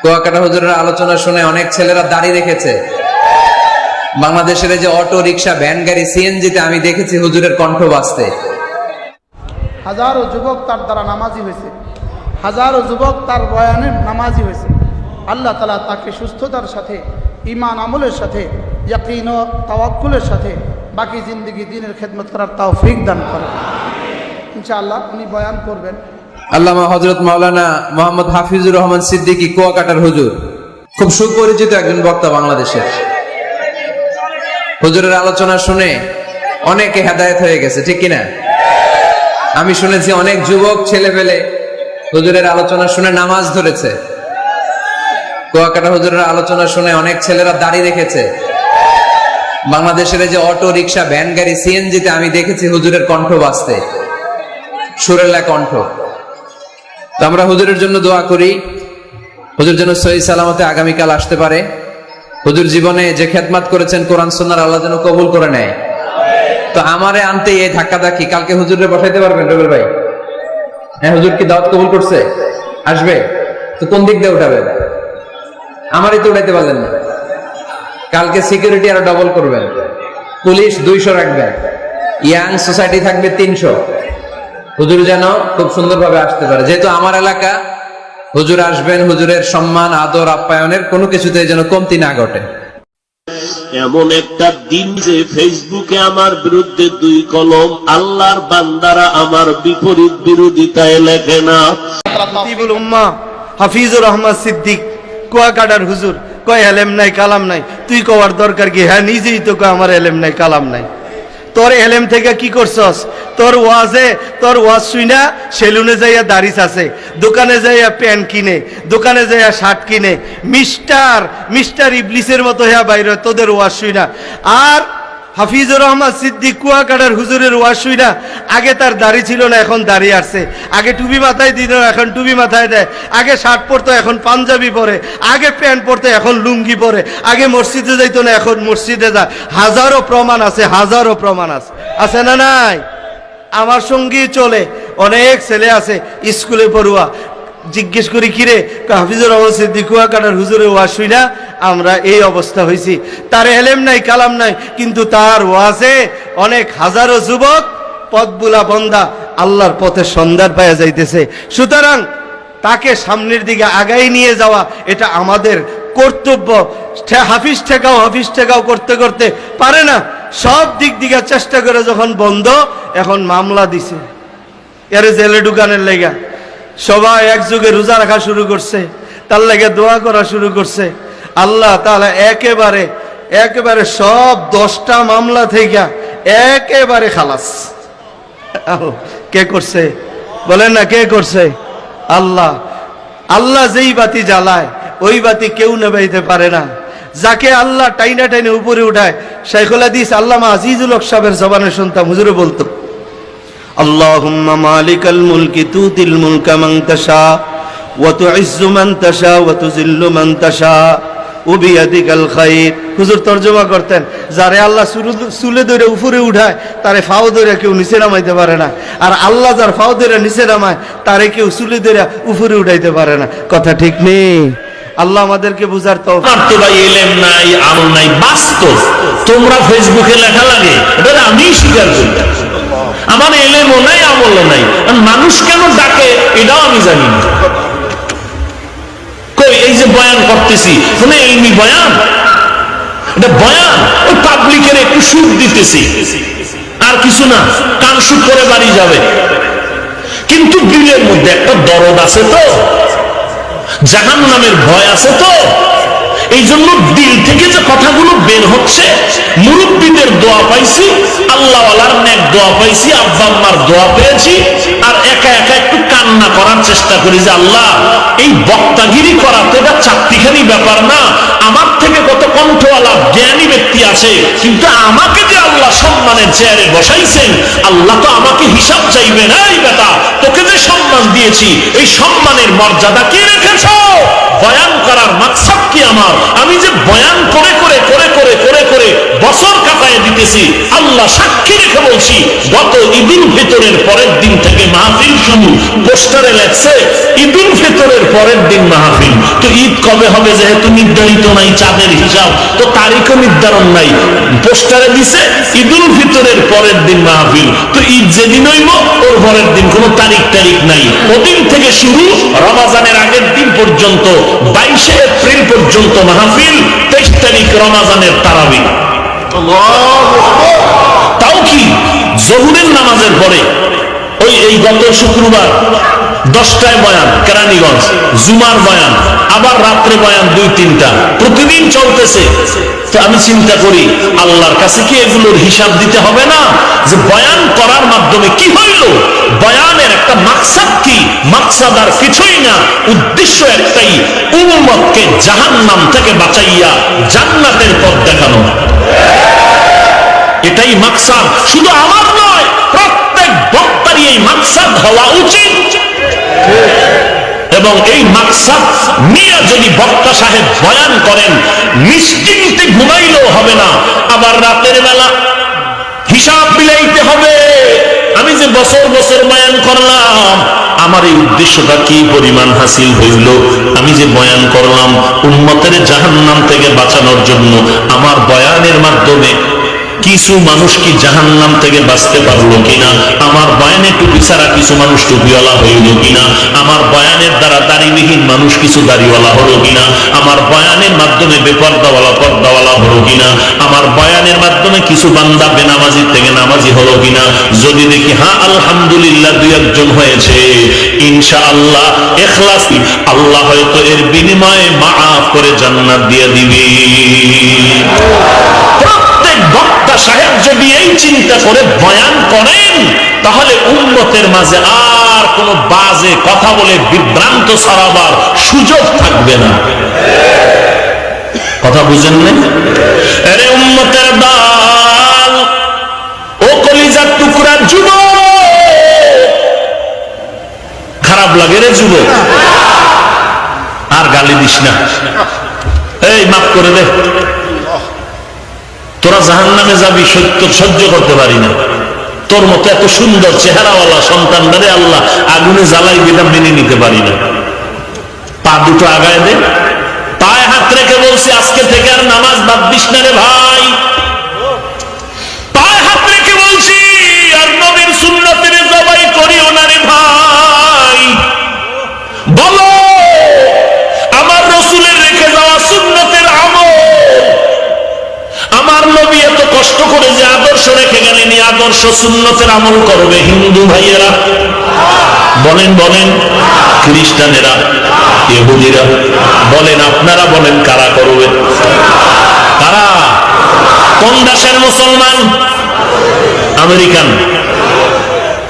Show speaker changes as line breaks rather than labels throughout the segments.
কুয়াকাটা হুজুরের আলোচনা শুনে অনেক ছেলেরা দাড়ি রেখেছে। বাংলাদেশের যে অটো রিক্সা ভ্যান গাড়ি সিএনজিতে আমি দেখেছি হুজুরের কণ্ঠ বাজতে।
হাজারো যুবক তার দ্বারা নামাজি হয়েছে, হাজারো যুবক তার বয়ানে নামাজি হয়েছে। আল্লাহ তাআলা তাকে সুস্থতার সাথে, ঈমান আমলের সাথে, ইয়াকিন ও তাওয়াক্কুলের সাথে বাকি জিন্দগি দ্বীনের খেদমত করার তৌফিক দান করেন। ইনশাআল্লাহ উনি বয়ান করবেন।
আল্লামা হযরত মাওলানা মোহাম্মদ হাফিজুর রহমান সিদ্দিকী কুয়াকাটার হুজুর, খুব সুপরিচিত একজন বক্তা বাংলাদেশের। হুজুরের আলোচনা শুনে অনেকে হেদায়েত হয়ে গেছে, ঠিক কিনা? আমি শুনেছি অনেক যুবক ছেলে পেলে হুজুরের আলোচনা শুনে নামাজ ধরেছে। কুয়াকাটা হুজুরের আলোচনা শুনে অনেক ছেলেরা দাড়ি রেখেছে। বাংলাদেশের যে অটো রিক্সা ভ্যান গাড়ি সিএনজিতে আমি দেখেছি হুজুরের কণ্ঠ বাজতে, সুরেলা কণ্ঠ। তো আমরা হুজুরের জন্য দোয়া করি, হুজুর যেন সহি সালামতে আগামীকাল আসতে পারে। হুজুর জীবনে যে খেদমত করেছেন কোরআন সুন্নাহর আল্লাহ যেন কবুল করে নেয়। তো আমারে আনতে এই ধাক্কাধাক্কি, কালকে হুজুরে বসাইতে পারবেন রবিল ভাই? হ্যাঁ, হুজুর কি দাওয়াত কবুল করছে? আসবে তো কোন দিক দিয়ে উঠাবেন? আমারই তো উঠাইতে পারলেন না। কালকে সিকিউরিটি আরো ডবল করবেন, পুলিশ 200 রাখবেন, ইয়াং সোসাইটি থাকবে 300। হুজুর যেন খুব সুন্দরভাবে আসতে পারে। যেহেতু আমার এলাকা, হুজুর আসবেন, হুজুরের সম্মান আদর আপ্যায়নের কোনো কিছুতে যেন কমতি না ঘটে।
এমন একটা দিন যে ফেসবুকে আমার বিরুদ্ধে 2 কলম, আল্লাহর বান্দারা আমার বিপরীত বিরোধিতায় লেখে না।
খতিবুল উম্মাহ হাফিজুর রহমান সিদ্দিক কুয়াকাটার হুজুর কয় এলেম নাই কালাম নাই। তুই কওয়ার দরকার কি? হ্যাঁ, নিজেই তো কয় আমার এলেম নাই কালাম নাই। তোর এলেম থেকে কি করছস? তোর ওয়াজ শুইনা সেলুনে যাইয়া দাড়ি আছে, দোকানে যাইয়া প্যান্ট কিনে, দোকানে যাইয়া শার্ট কিনে, মিস্টার ইবলিসের মতো হ্যাঁ বাইরে তোদের ওয়াজ শুইনা। আর হাফিজুর রহমান সিদ্দিক কুয়াকাটার হুজুরের ওয়াজ শুইনা, আগে তার দাড়ি ছিল না, এখন দাড়ি আসছে। আগে টুপি মাথায় দিত না, এখন টুপি মাথায় দেয়। আগে শার্ট পরতো, এখন পাঞ্জাবি পরে। আগে প্যান্ট পরতো, এখন লুঙ্গি পরে। আগে মসজিদে যাইতো না, এখন মসজিদে যায়। হাজারো প্রমাণ আছে, হাজারো প্রমাণ আছে, আছে না নাই? আমার সঙ্গী চলে অনেক ছেলে আছে স্কুলে পড়ুয়া। জিজ্ঞেস করি কিরে, হাফিজুর রহমান সিদ্দিক কুয়াকাটার হুজুরের ওয়াজ শুইনা আমরা এই অবস্থা হয়েছি। তার এলেম নাই কালাম নাই, কিন্তু তার ওয়াজে অনেক হাজারো যুবক পথবুলা বন্দা আল্লাহর পথে সন্ধান পাওয়া যাইতেছে। সুতরাং তাকে সামনের দিকে আগাই নিয়ে যাওয়া এটা আমাদের কর্তব্য। হাফিজ ঠেকাও করতে করতে পারে না, সব দিক দিকে চেষ্টা করে যখন বন্ধ, এখন মামলা দিছে এর জেলে ঢুকানোর লেগা। সবাই একযোগে রোজা রাখা শুরু করছে, তার লেগে দোয়া করা শুরু করছে। আল্লাহ তাআলা একেবারে সব 10টা মামলা থেকে একেবারে খালাস। কে করছে বলেন না? কে করছে? আল্লাহ যেই বাতি জ্বালায় ওই বাতি কেউ নেবাইতে পারে না। যাকে আল্লাহ টাইনা উপরে উঠায়, শাইখুল হাদিস আল্লামা আজিজুল হক সাহেবের জবানে শুনতাম, হুজুরে বলতো, আল্লাহুম্মা মালিকাল মুলকি তুতিল মুলকা মান তাশা ওয়া তুইজ্জু মান তাশা ওয়া তুযিল্লু মান তাশা ওয়া বিয়াদিকাল খায়র। হুজুর তরজমা করতেন, যারে আল্লাহ চুলে ধরে উপরে উঠায় তারে ফাও ধরে কেউ নিচে নামাইতে পারে না, আর আল্লাহ যার ফাও ধরে নিচে নামায় তারে কেউ চুলে ধরে উপরে উঠাইতে পারে না। কথা ঠিক নেই? আল্লাহ আমাদেরকে বুঝার তৌফিক।
তো ভাই এলেম নাই, আমল নাই, বাস্তব। তোমরা ফেসবুকে লেখা লাগে, এটা আমি স্বীকার করি। আমার এলেমও নাই, আমলও নাই। মানুষ কেন ডাকে এটাও আমি জানি না। কই এই যে বয়ান করতেছি, শুনে এলমি বয়ান, এটা বয়ান ওই পাবলিকের একটু সুখ দিতেছি, আর কিছু না। কান সুখ করে বাড়ি যাবে, কিন্তু দিলের মধ্যে একটা দরদ আছে তো, জাহান্নামের ভয় আছে তো। এই জন্য দিল থেকে যে কথাগুলো বের হচ্ছে, মুরব্বীদের দোয়া পাইছি, আল্লাহওয়ালার নেক দোয়া পাইছি, আব্বা আম্মার দোয়া পেয়েছি, আর একা একা একটু কান্না করার চেষ্টা করি যে আল্লাহ, এই বক্তাগিরি করা তো এটা চাকরিখানি ব্যাপার না। আমার থেকে কত কণ্ঠওয়ালা জ্ঞানী ব্যক্তি আছে, কিন্তু আমাকে যে আল্লাহ সম্মানের চেয়ারে বসাইছেন, আল্লাহ তো আমাকে হিসাব চাইবে না। এই বেটা, তোকে যে সম্মান দিয়েছি, এই সম্মানের মর্যাদা কি রেখেছ? বয়ান করার মাকসাদ কি আমার? আমি যে বয়ান করে করে করে করে করে করে বছর কাটায় দিতেছি, আল্লাহ সাক্ষী রেখে বলছি, গত ঈদুল ফিতরের পরের দিন থেকে মাহফিল শুরু। পোস্টারে লেখছে ঈদুল ফিতরের পরের দিন মাহফিল। তো ঈদ কবে হবে যেহেতু নির্ধারিত নাই, চাঁদের হিসাব তো তারিখও নির্ধারণ নাই। পোস্টারে দিছে ঈদুল ফিতরের পরের দিন মাহফিল, তো ঈদ যেদিন হইব ওর পরের দিন, কোনো তারিখ নাই। ওদিন থেকে শুরু, রমাজানের আগের দিন পর্যন্ত 22 এপ্রিল পর্যন্ত মাহফিল, 23 তারিখ রমাজানের তারাবিহ। তাও কি জোহরের নামাজের পরে এই গত শুক্রবার 10টায় বয়ান কেরানীগঞ্জ, জুমার বয়ান, আবার রাত্রে বয়ান 2-3টা, প্রতিদিন চলতেছে। তো আমি চিন্তা করি আল্লাহর কাছে কি এগুলোর হিসাব দিতে হবে না? যে বয়ান করার মাধ্যমে কি হইল, বয়ানের একটা মাকসাদ কি? মাকসাদ আর কিছুই না, উদ্দেশ্য একটাই, উম্মতকে জাহান্নাম থেকে বাঁচাইয়া জান্নাতের পথ দেখানো। এটাই মাকসাদ, শুধু আমার নয়, প্রত্যেক বক্তারই এই মাকসাদ হওয়া উচিত। এবং এই মাকসাদ নিয়ে যদি বক্তা সাহেব বয়ান করেন, নিশ্চিন্তে ঘুমাইলেও হবে না, আবার রাতের বেলা হিসাব মিলাইতে হবে। আমি যে বছর বছর বয়ান করলাম, আমার এই উদ্দেশ্যটা কি পরিমাণ হাসিল হইল? আমি যে বয়ান করলাম উম্মতের জাহান্নাম থেকে বাঁচানোর জন্য, আমার বয়ানের মাধ্যমে কিছু মানুষ কি জাহান্নাম থেকে বাঁচতে পারলো কিনা? আমার বয়ানে টুপি ছাড়া কিছু মানুষ টুপিওয়ালা হইল কিনা? আমার বয়ানের দ্বারা দাড়িবিহীন মানুষ কিছু দাড়িওয়ালা হলো কিনা? আমার বয়ানের মাধ্যমে বেপর্দাওয়ালা পর্দাওয়ালা হলো কিনা? আমার বয়ানের মাধ্যমে কিছু বান্দা বেনামাজি থেকে নামাজি হলো কিনা? যদি দেখি হ্যাঁ আলহামদুলিল্লাহ 2-1 হয়েছে, ইনশাআল্লাহ ইখলাস, আল্লাহ হয়তো এর বিনিময়ে মাফ করে জান্নাত দিয়ে দিবে। বক্তা সাহেব যদি এই চিন্তা করে বয়ান করেন, তাহলে উম্মতের মাঝে আর কোন বাজে কথা বলে বিভ্রান্ত ছড়াবার সুযোগ থাকবে না। কথা বুঝেন না? আরে উম্মতের দল, ও কলিজার টুকরা যুবক, খারাপ লাগে রে যুবক, আর গালি দিস না, এই মাফ করে দে, তোরা জাহান্নামে যাবি, সহ্য করতে পারি না। তোর মতো এত সুন্দর চেহারাওয়ালা সন্তানদারে আল্লাহ আগুনে জ্বালাই দিলাম, মেনে নিতে পারি না। পা দুটো আগায় দে, পায়ে হাত রেখে বলছি আজকে থেকে আর নামাজ বাদ দিস না রে ভাই। পায়ে হাত রেখে বলছি আর নবীর সুন্নতের জবাই করিও না রে ভাই। বলো আমার রাসূলের রেখে যাওয়া সুন্নতের আমল, আমার নবী এত কষ্ট করে যে আদর্শ রেখে গেলেন, এই আদর্শ সুন্নতের আমল করবে হিন্দু ভাইয়েরা? বলেন বলেন, খ্রিস্টানেরা, ইহুদিরা? বলেন, আপনারা বলেন, কারা করবে? কারা? কোন দেশের মুসলমান? আমেরিকান?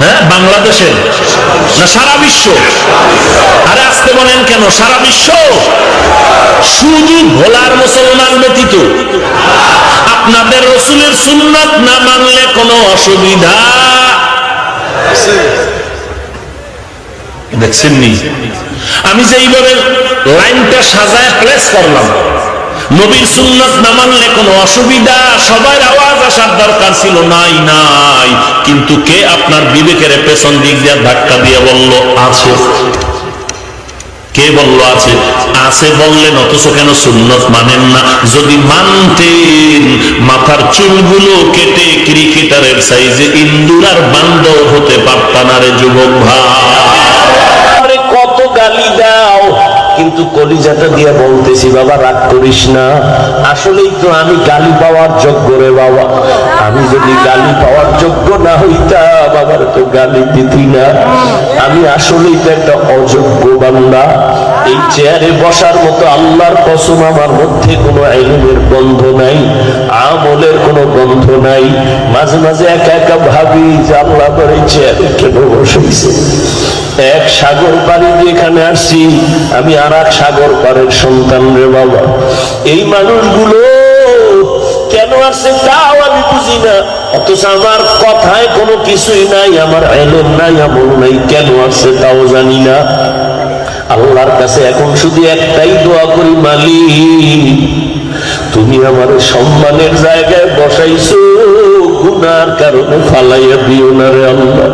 হ্যাঁ, বাংলাদেশের না সারা বিশ্ব? আরে আজকে বলেন কেন সারা বিশ্ব? শুধু ভোলার মুসলমান ব্যতীত। আপনাদের রাসূলের সুন্নাত না মানলে কোনো অসুবিধা দেখছেন নি? আমি যে এইভাবে লাইনটা সাজায় প্লেস করলাম, নবীর সুন্নাত না মানলে কোনো অসুবিধা, সবার আওয়াজ আসার দরকার ছিল, নাই নাই। কিন্তু কে আপনার বিবেকের পেছন দিক দিয়ে ধাক্কা দিয়ে বলল আছে? কে বলল আছে? আছে বললেন, অথচ কেন সুন্নত মানেন না? যদি মানতেন মাথার চুলগুলো কেটে ক্রিকেটারের সাইজে ইন্দুরার বান্দর হতে পারতাম না রে যুবক ভাই। কত গালি দাও, কিন্তু কলিজাটা দিয়ে বলতেছি বাবা রাগ করিস না, আসলেই তো আমি গালি পাওয়ার যোগ্য রে বাবা। আমি যদি গালি পাওয়ার যোগ্য না হইতাম, বাবার তো গালি দিতি না। আমি আসলেই তো একটা অযোগ্য বান্দা। এই চেয়ারে বসার মতো আল্লাহর কসম আমার মধ্যে কোনো ইলমের গন্ধ নাই, আমলের কোনো গন্ধ নাই। মাঝে মাঝে একা একা ভাবি যে আল্লাহ আমার এই চেয়ারে কেন বসাইছে? এক সাগর পাড়ি দিয়ে এখানে আসছি, আমি আর এক সাগর পাড়ের সন্তান রে বাবা। এই মানুষগুলো কেন আসছে তাও আমি বুঝি না, অথচ আমার কথায় কোনো কিছুই নাই, আমার ইলম নাই, আমল নাই, কেন আসছে তাও জানি না। আল্লাহর কাছে এখন শুধু একটাই দোয়া করি, মালিক তুমি আমার সম্মানের জায়গায় বসাইছো, গুনার কারণে ফালাইয়া দিও না রে আল্লাহ।